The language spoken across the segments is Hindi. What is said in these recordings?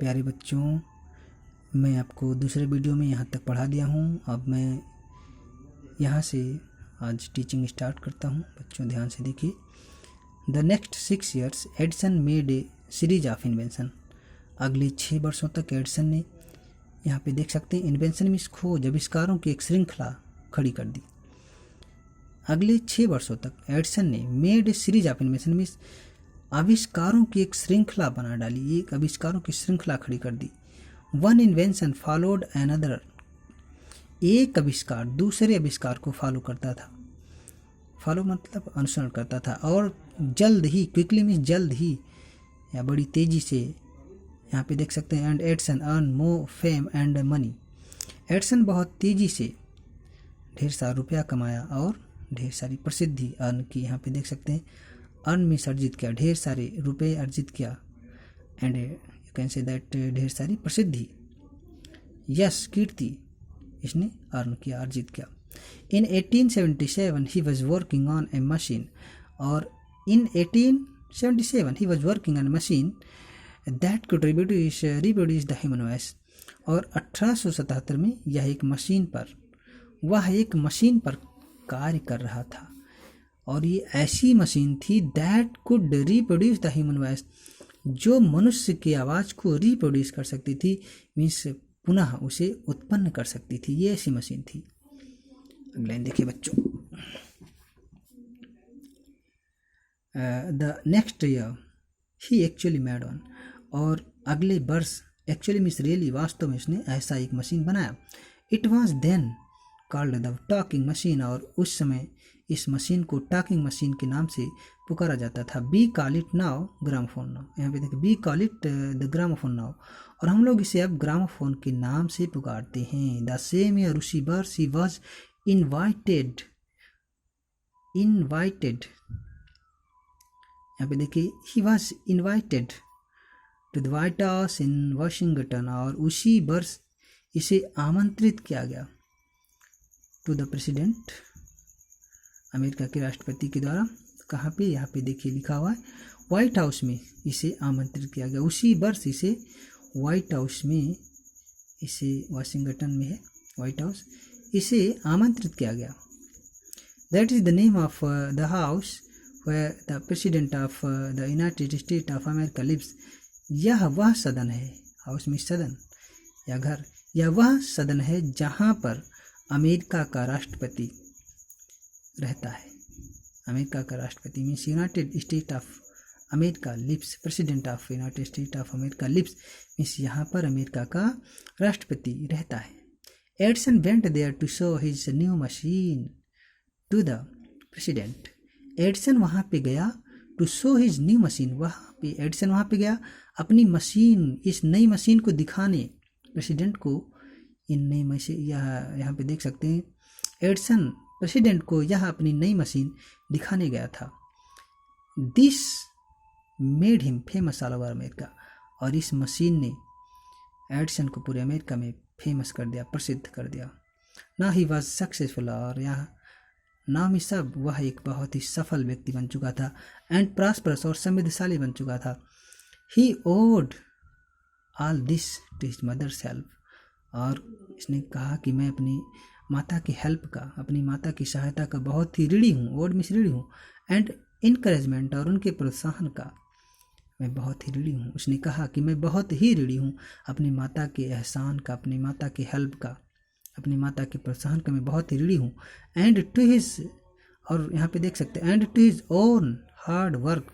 प्यारे बच्चों, मैं आपको दूसरे वीडियो में यहाँ तक पढ़ा दिया हूँ। अब मैं यहाँ से आज टीचिंग स्टार्ट करता हूँ। बच्चों ध्यान से देखिए। The next 6 years Edison made a series of invention. अगले 6 वर्षों तक एडिसन ने, यहाँ पे देख सकते हैं, इन्वेंशन मीन्स खोज, आविष्कारों की एक श्रृंखला खड़ी कर दी। अगले 6 वर्षों तक एडिसन ने made a series of invention means आविष्कारों की एक श्रृंखला बना डाली, एक आविष्कारों की श्रृंखला खड़ी कर दी। वन इन्वेंशन फॉलोड एनदर, एक आविष्कार दूसरे आविष्कार को फॉलो करता था। फॉलो मतलब अनुसरण करता था। और जल्द ही, क्विकली मीन्स जल्द ही या बड़ी तेजी से, यहाँ पे देख सकते हैं। And Edison earn more fame and money. Edison बहुत तेजी से ढेर सारा रुपया कमाया और ढेर सारी प्रसिद्धि अर्न की। यहाँ पे देख सकते हैं, अर्न मीन्स अर्जित किया, ढेर सारे रुपए अर्जित किया। And you can say that ढेर सारी प्रसिद्धि, यश कीर्ति इसने अर्न किया, अर्जित किया। इन 1877 he was working on A machine, और इन 1877 he was working on A machine that could reproduce the human voice. और 1877 में वह एक मशीन पर कार्य कर रहा था, और ये ऐसी मशीन थी that could reproduce the human voice, जो मनुष्य की आवाज़ को रिप्रोड्यूस कर सकती थी, मीन्स पुनः उसे उत्पन्न कर सकती थी। ये ऐसी मशीन थी। अगला देखिए बच्चों। The next year he actually made one, और अगले वर्ष, एक्चुअली मीन्स रियली, वास्तव में उसने ऐसा एक मशीन बनाया। It was then called the talking machine, और उस समय इस मशीन को टॉकिंग मशीन के नाम से पुकारा जाता था। Be call it now gramophone now. यहाँ पे देखिए, be call it the gramophone now, और हम लोग इसे अब ग्रामोफोन के नाम से पुकारते हैं। द सेम ईयर, उसी वर्ष, ही वॉज इनवाइटेड, यहाँ पे देखिए, he was invited to the White House in Washington, और उसी वर्ष इसे आमंत्रित किया गया टू द प्रेसिडेंट, अमेरिका के राष्ट्रपति के द्वारा। कहाँ पे? यहाँ पे देखिए लिखा हुआ है, व्हाइट हाउस में इसे आमंत्रित किया गया। उसी वर्ष इसे व्हाइट हाउस में, इसे वाशिंगटन में है व्हाइट हाउस, इसे आमंत्रित किया गया। That is the name of the house where the president of the United State of America lives. यह वह सदन है, हाउस में सदन या घर, यह वह सदन है जहाँ पर अमेरिका का राष्ट्रपति रहता है। अमेरिका का राष्ट्रपति means United State of America lives, president of United State of America lives means यहाँ पर अमेरिका का राष्ट्रपति रहता है। Edison went there to show his new machine to the president. Edison वहाँ पे गया to show his new machine, Edison वहाँ पे गया अपनी मशीन, इस नई मशीन को दिखाने प्रेसिडेंट को। इन नई मशीन, यहाँ पे देख सकते हैं, एडिसन प्रेसिडेंट को यह अपनी नई मशीन दिखाने गया था। This made him famous all over America, और इस मशीन ने एडिसन को पूरे अमेरिका में फेमस कर दिया, प्रसिद्ध कर दिया। ना ही वॉज सक्सेसफुल, और यहाँ नाम ही सब, वह एक बहुत ही सफल व्यक्ति बन चुका था। एंड प्रॉस्परस, और समृद्धशाली बन चुका था। He owed all this to his mother's help, और इसने कहा कि मैं अपनी माता की हेल्प का, अपनी माता की सहायता का बहुत ही ऋणी हूँ। ओड मीन्स ऋणी हूँ। एंड इनकरेजमेंट, और उनके प्रोत्साहन का मैं बहुत ही ऋणी हूँ। उसने कहा कि मैं बहुत ही ऋणी हूँ अपनी माता के एहसान का, अपनी माता की हेल्प का, अपनी माता के प्रोत्साहन का मैं बहुत ही ऋणी हूँ। एंड टू हिज, और यहाँ पे देख सकते हैं, and to his own hard work.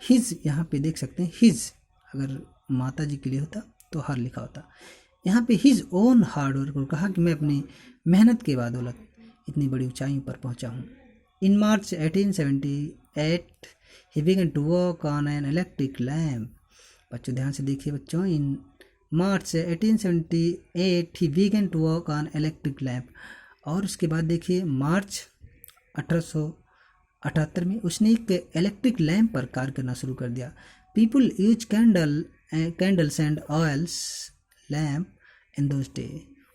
His, यहाँ पे देख सकते हैं, हिज अगर माता जी के लिए होता तो हर लिखा होता। यहाँ पे हिज ओन हार्ड वर्क, और कहा कि मैं अपनी मेहनत के बदौलत इतनी बड़ी ऊंचाइयों पर पहुँचा हूँ। In March 1878 he began to work on an electric lamp. बच्चों ध्यान से देखिए बच्चों, in March 1878 he began to work on electric lamp, और उसके बाद देखिए मार्च 1878 में उसने एक इलेक्ट्रिक लैम्प पर कार्य करना शुरू कर दिया। People use candles and oils lamp in those day.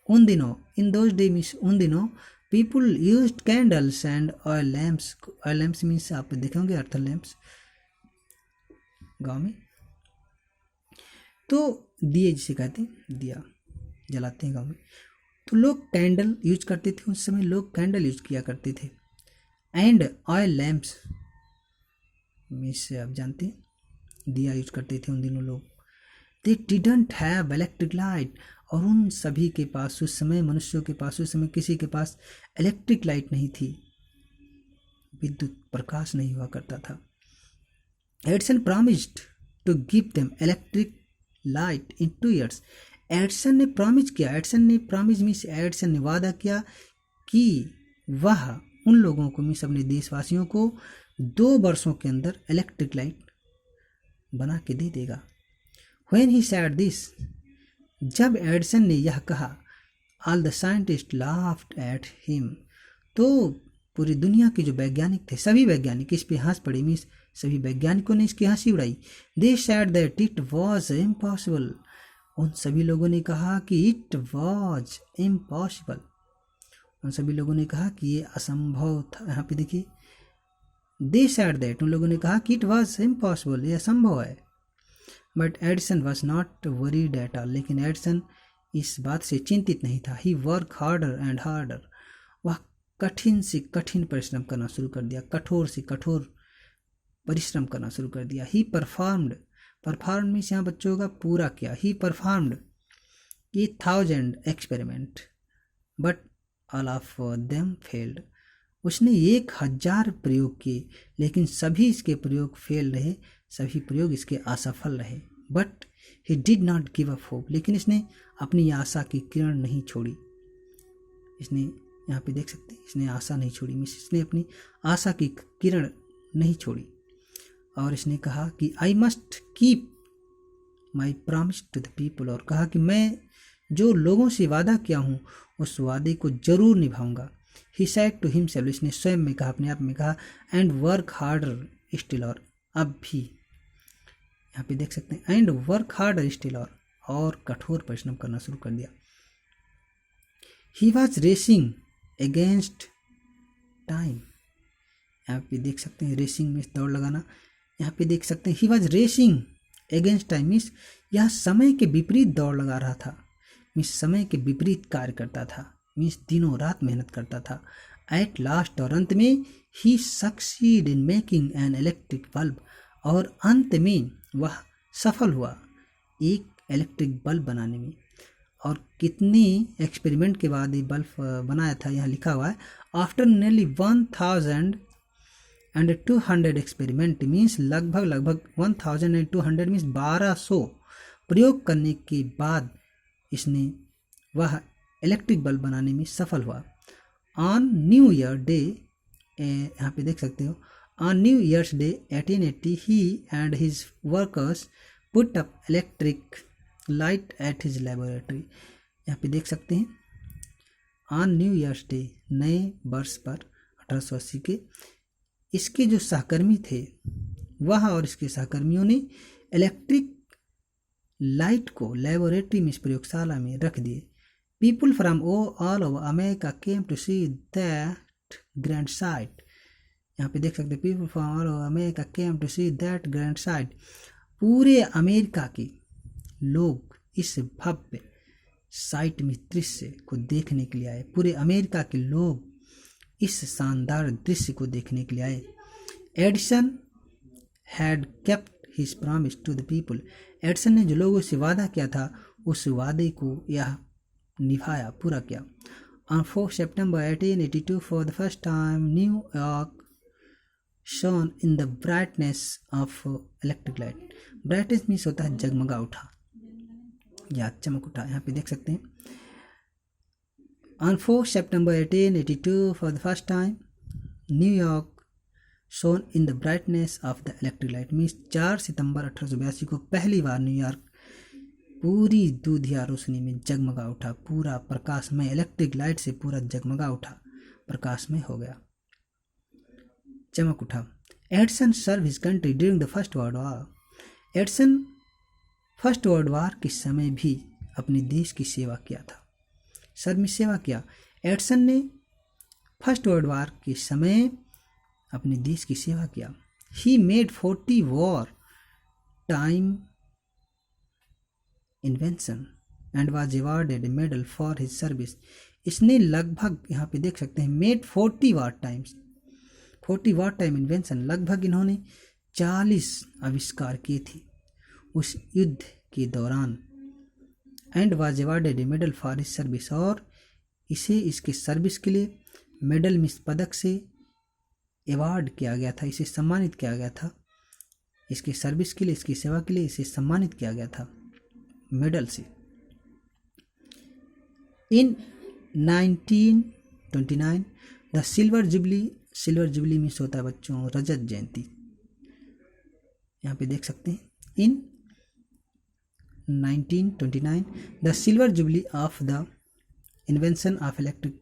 उन दिनों, इन दोज डे मीन्स उन दिनों, people used candles and oil lamps. Oil lamps means आप देखेंगे अर्थल लैम्प्स गाँव में। तो दिए जिसे कहते हैं, दिया जलाते हैं गाँव में, तो लोग कैंडल यूज करते थे। उस समय लोग कैंडल यूज किया करते थे। एंड ऑयल लैम्प्स मीन्स आप जानते हैं दिया यूज करते थे उन दिनों लोग। They didn't have electric light, और उन सभी के पास उस समय, मनुष्यों के पास उस समय किसी के पास इलेक्ट्रिक लाइट नहीं थी, विद्युत प्रकाश नहीं हुआ करता था। Edison promised to give them electric light in 2 years। Edison ने प्रॉमिस किया, एडिसन ने प्रॉमिस मीन्स एडिसन ने वादा किया कि वह उन लोगों को मीन्स अपने देशवासियों को 2 वर्षों के अंदर इलेक्ट्रिक लाइट बना के दे देगा। व्हेन ही सैड दिस, जब एडिसन ने यह कहा, all the scientist laughed at him, तो पूरी दुनिया के जो वैज्ञानिक थे, सभी वैज्ञानिक इस पे हंस पड़े, मीन्स सभी वैज्ञानिकों ने इसकी हंसी उड़ाई। They said that it was impossible, उन सभी लोगों ने कहा कि इट वॉज इम्पॉसिबल, उन सभी लोगों ने कहा कि ये असंभव था। यहाँ पे देखिए, दे सैड दैट, उन लोगों ने कहा कि इट वॉज इम्पॉसिबल, ये असंभव है। But Edison was not worried at all, लेकिन एडिसन इस बात से चिंतित नहीं था। ही वर्क हार्डर एंड हार्डर, वह कठिन से कठिन परिश्रम करना शुरू कर दिया, कठोर से कठोर परिश्रम करना शुरू कर दिया। ही परफॉर्म्ड, परफॉर्म मीन्स यहाँ बच्चों का पूरा किया। ही performed 1000 experiment but all of them failed, उसने 1000 प्रयोग किए लेकिन सभी इसके प्रयोग फेल रहे, सभी प्रयोग इसके असफल रहे। But he did not give up hope, लेकिन इसने अपनी आशा की किरण नहीं छोड़ी। इसने यहाँ पे देख सकते हैं, इसने आशा नहीं छोड़ी, मीन्स इसने अपनी आशा की किरण नहीं छोड़ी। और इसने कहा कि I must keep my promise to the people, और कहा कि मैं जो लोगों से वादा किया हूँ उस वादे को जरूर निभाऊंगा। ही सेड टू हिमसेल्फ, इसने स्वयं में कहा, अपने आप में कहा, एंड वर्क हार्डर स्टिल, और अब भी यहाँ पे देख सकते हैं, एंड वर्क हार्डर स्टिल, और कठोर परिश्रम करना शुरू कर दिया। He was racing against time, यहाँ पे देख सकते हैं रेसिंग में दौड़ लगाना, यहाँ पे देख सकते हैं he was racing against time means यह समय के विपरीत दौड़ लगा रहा था, मीन्स समय के विपरीत कार्य करता था, मीन्स दिनों रात मेहनत करता था। एट लास्ट, और अंत में, he succeed in making an electric bulb, और अंत में वह सफल हुआ एक इलेक्ट्रिक बल्ब बनाने में। और कितने एक्सपेरिमेंट के बाद ये बल्ब बनाया था, यहाँ लिखा हुआ है, आफ्टर नियरली 1200 एक्सपेरिमेंट मीन्स लगभग 1200 मीन्स 1200 प्रयोग करने के बाद इसने वह इलेक्ट्रिक बल्ब बनाने में सफल हुआ। ऑन न्यू ईयर डे, यहाँ पे देख सकते हो, on new years day 1880 he and his workers put up electric light at his laboratory. यहाँ पे देख सकते हैं, ऑन न्यू ईयर्स डे, नए वर्ष पर 1880 के, इसके जो सहकर्मी थे वह और इसके सहकर्मियों ने इलेक्ट्रिक लाइट को लेबोरेटरी में, इस प्रयोगशाला में रख दिए। People from all over America came to see that grand sight, यहाँ पे देख सकते हैं, people from all over America came to see that grand sight, पूरे अमेरिका के लोग इस भव्य साइट में दृश्य को देखने के लिए आए, पूरे अमेरिका के लोग इस शानदार दृश्य को देखने के लिए आए। Edison had kept his promise to the people, Edison ने जो लोगों से वादा किया था उस वादे को यह निभाया, पूरा किया। On 4 September 1882 for the first time New York shown in the brightness of electric light, brightness means होता है जगमगा उठा या चमक उठा। यहाँ पे देख सकते हैं, On 4 September 1882, for the first time, New York shone in the brightness of the electric light. Means 4 सितंबर 1882 को पहली बार न्यूयॉर्क पूरी दूधिया रोशनी में जगमगा उठा, पूरा प्रकाशमय, इलेक्ट्रिक लाइट से पूरा जगमगा उठा, प्रकाशमय हो गया, चमक उठा। Edison serve his country during the first world war, Edison first world war के समय भी अपने देश की सेवा किया था, सर्व में सेवा किया। एडिसन ने फर्स्ट वर्ल्ड वॉर के समय अपने देश की सेवा किया। He made 40 war time invention and was awarded medal for his service. इसने लगभग, यहाँ पे देख सकते हैं, मेड 40 वार टाइम्स, 40 वार टाइम इन्वेंशन, लगभग इन्होंने 40 आविष्कार किए थे उस युद्ध के दौरान। And was awarded medal for his service, और इसे इसके सर्विस के लिए मेडल मिस पदक से अवार्ड किया गया था, इसे सम्मानित किया गया था। इसके सर्विस के लिए, इसकी सेवा के लिए इसे सम्मानित किया गया था मेडल से। इन 1929 the silver jubilee, silver jubilee means होता है बच्चों रजत जयंती, यहाँ पे देख सकते हैं। इन 1929 the silver jubilee of the invention of electric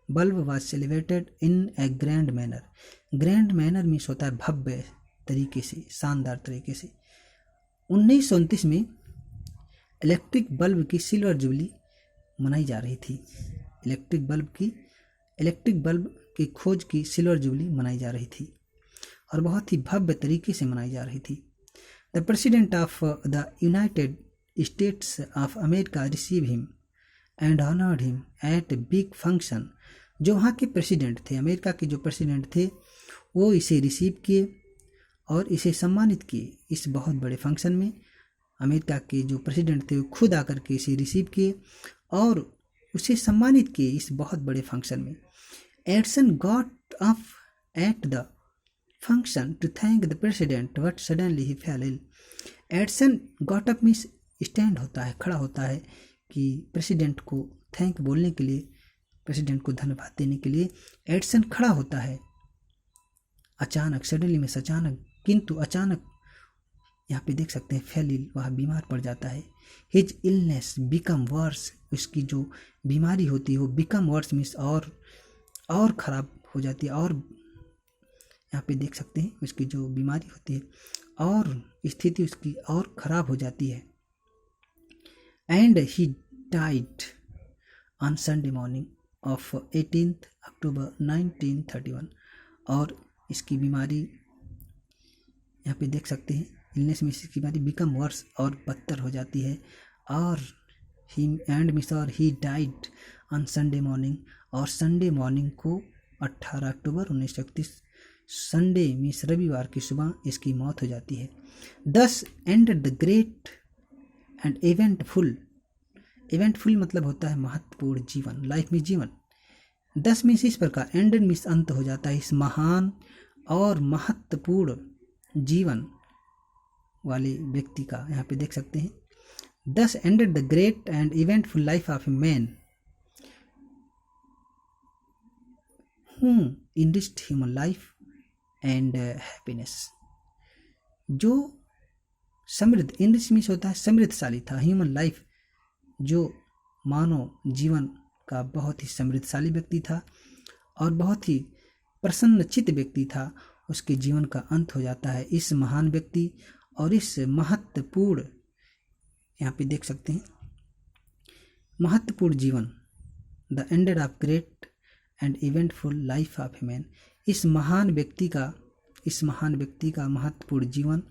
bulb was celebrated in A grand manner. Grand manner means होता है भव्य तरीके से, शानदार तरीके से। 1929 में इलेक्ट्रिक बल्ब की सिल्वर जुबली मनाई जा रही थी। इलेक्ट्रिक बल्ब की खोज की सिल्वर जुबली मनाई जा रही थी और बहुत ही भव्य तरीके से मनाई जा रही थी। The president of the United states of America receive him and honoured him at big function. जो वहाँ के प्रेसिडेंट थे, अमेरिका के जो प्रेसिडेंट थे, वो इसे रिसीव किए और इसे सम्मानित किए इस बहुत बड़े फंक्शन में। अमेरिका के जो प्रेसिडेंट थे वो खुद आकर के इसे रिसीव किए और उसे सम्मानित किए इस बहुत बड़े फंक्शन में। Edison got up at the function to thank the president but suddenly he fell ill. Edison got up means stand होता है, खड़ा होता है, कि प्रेसिडेंट को थैंक बोलने के लिए, प्रेसिडेंट को धन्यवाद देने के लिए एडिसन खड़ा होता है अचानक, सडनली में अचानक, किंतु अचानक यहाँ पे देख सकते हैं फेल, वह बीमार पड़ जाता है। हिज इलनेस बिकम वर्स, उसकी जो बीमारी होती है वो बिकम वर्स मीन्स और ख़राब हो जाती है, और यहाँ पे देख सकते हैं उसकी जो बीमारी होती है और स्थिति उसकी और ख़राब हो जाती है। And he died on Sunday morning of 18 अक्टूबर 1931, और इसकी बीमारी यहाँ पे देख सकते हैं, इलनेस में इसकी बीमारी बिकम वर्स और बदतर हो जाती है। और he died on Sunday morning, और संडे मॉर्निंग को 18 अक्टूबर 1931, संडे मीन्स रविवार की सुबह इसकी मौत हो जाती है। दस ended the great and eventful मतलब होता है महत्वपूर्ण जीवन, लाइफ में जीवन। 10 मीन्स इस प्रकार, एंडेड मीन्स अंत हो जाता है इस महान और महत्वपूर्ण जीवन वाले व्यक्ति का। यहाँ पे देख सकते हैं, दस ended the great and eventful life of a man whom enriched human life and happiness। जो समृद्ध, इनरिच मीन्स होता है समृद्धशाली था, ह्यूमन लाइफ जो मानव जीवन का बहुत ही समृद्धशाली व्यक्ति था और बहुत ही प्रसन्नचित्त व्यक्ति था, उसके जीवन का अंत हो जाता है इस महान व्यक्ति और इस महत्वपूर्ण, यहाँ पे देख सकते हैं महत्वपूर्ण जीवन, the ended of great and eventful life of a man. इस महान व्यक्ति का महत्वपूर्ण जीवन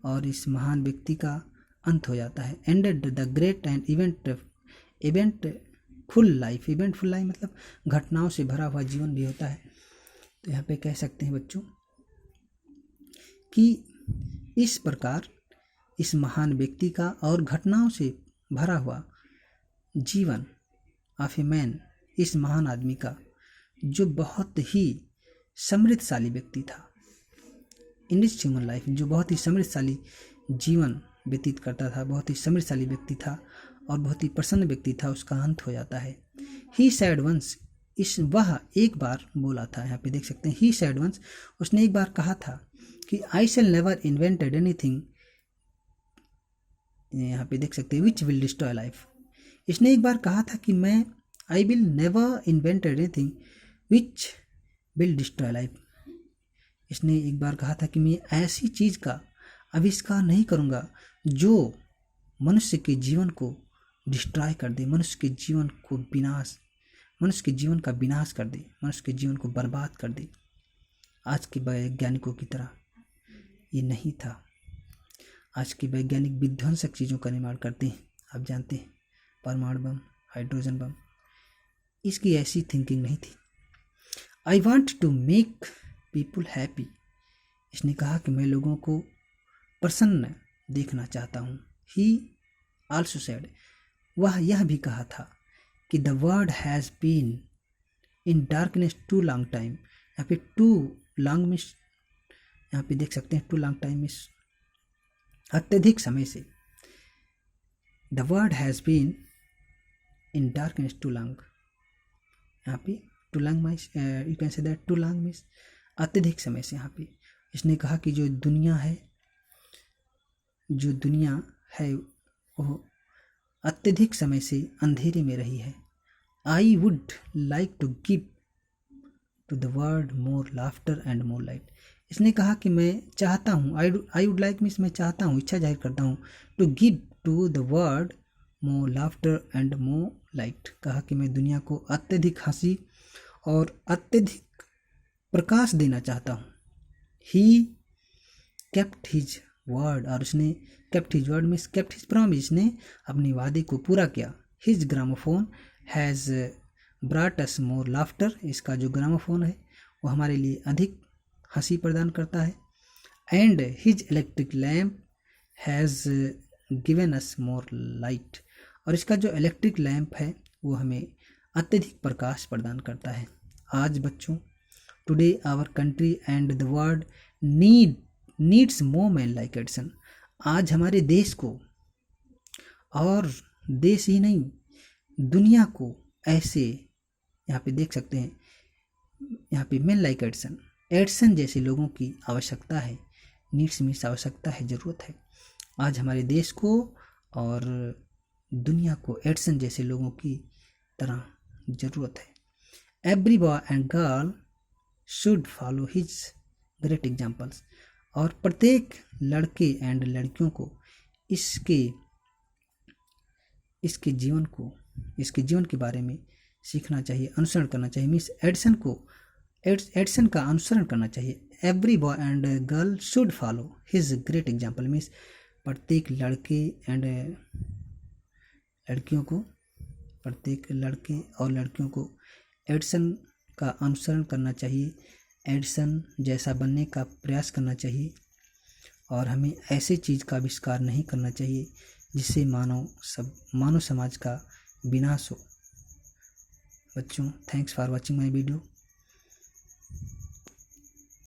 और इस महान व्यक्ति का अंत हो जाता है। Ended the great and eventful life मतलब घटनाओं से भरा हुआ जीवन भी होता है। तो यहाँ पे कह सकते हैं बच्चों कि इस प्रकार इस महान व्यक्ति का और घटनाओं से भरा हुआ जीवन ऑफ ए मैन, इस महान आदमी का जो बहुत ही समृद्धशाली व्यक्ति था, इनरिच्ड ह्यूमन लाइफ, जो बहुत ही समृद्धशाली जीवन व्यतीत करता था, बहुत ही समृद्धशाली व्यक्ति था और बहुत ही प्रसन्न व्यक्ति था, उसका अंत हो जाता है। ही सैड वंस, वह एक बार बोला था, यहाँ पे देख सकते हैं ही सैड वंस, उसने एक बार कहा था कि आई शैल नेवर इन्वेंटेड एनीथिंग, यहाँ पे देख सकते हैं विच विल डिस्ट्रॉय लाइफ। इसने एक बार कहा था कि मैं I will never invented anything which will destroy life. इसने एक बार कहा था कि मैं ऐसी चीज़ का आविष्कार नहीं करूँगा जो मनुष्य के जीवन को डिस्ट्रॉय कर दे, मनुष्य के जीवन का विनाश कर दे, मनुष्य के जीवन को बर्बाद कर दे। आज के वैज्ञानिकों की तरह ये नहीं था। आज के वैज्ञानिक विध्वंसक चीज़ों का निर्माण करते हैं, आप जानते हैं परमाणु बम, हाइड्रोजन बम। इसकी ऐसी थिंकिंग नहीं थी। I want to make people happy. इसने कहा कि मैं लोगों को प्रसन्न देखना चाहता हूँ। ही आल्सो सेड, वह यह भी कहा था कि the world has been in darkness too long time. यहाँ पे टू लॉन्ग मिस, यहाँ पे देख सकते हैं टू लॉन्ग टाइम मिस अत्यधिक समय से। The world has been in darkness too long, यहाँ पे टू लॉन्ग मिस, you can say that too long मिस अत्यधिक समय से। यहाँ पे इसने कहा कि जो दुनिया है वो अत्यधिक समय से अंधेरे में रही है। I would like to give to the world more laughter and more light. इसने कहा कि मैं चाहता हूँ, आई वुड लाइक मीन्स मैं चाहता हूँ, इच्छा जाहिर करता हूँ, to give to the world more laughter and more light. कहा कि मैं दुनिया को अत्यधिक हंसी और अत्यधिक प्रकाश देना चाहता हूँ। ही केप्ट हिज वर्ड, और उसने kept his word means kept his promise, इसने अपने वादे को पूरा किया। His gramophone has ब्राट us more laughter. इसका जो ग्रामोफोन है वो हमारे लिए अधिक हंसी प्रदान करता है। And his electric lamp has given us more light. और इसका जो इलेक्ट्रिक लैम्प है वो हमें अत्यधिक प्रकाश प्रदान करता है। आज बच्चों, today our country and the world needs more man like Edison. आज हमारे देश को, और देश ही नहीं दुनिया को, ऐसे यहाँ पे देख सकते हैं, यहाँ पे मैन लाइक एडिसन जैसे लोगों की आवश्यकता है। नीड्स मीन्स आवश्यकता है, ज़रूरत है। आज हमारे देश को और दुनिया को एडिसन जैसे लोगों की तरह ज़रूरत है। Every boy and girl should follow his great examples. और प्रत्येक लड़के एंड लड़कियों को इसके जीवन के बारे में सीखना चाहिए, अनुसरण करना चाहिए। मीन्स एडिसन का अनुसरण करना चाहिए। Every boy and girl should follow his great example. Means प्रत्येक लड़के और लड़कियों को एडिसन का अनुसरण करना चाहिए, एडिसन जैसा बनने का प्रयास करना चाहिए। और हमें ऐसे चीज़ का आविष्कार नहीं करना चाहिए जिससे मानव समाज का विनाश हो। बच्चों, thanks for watching my video.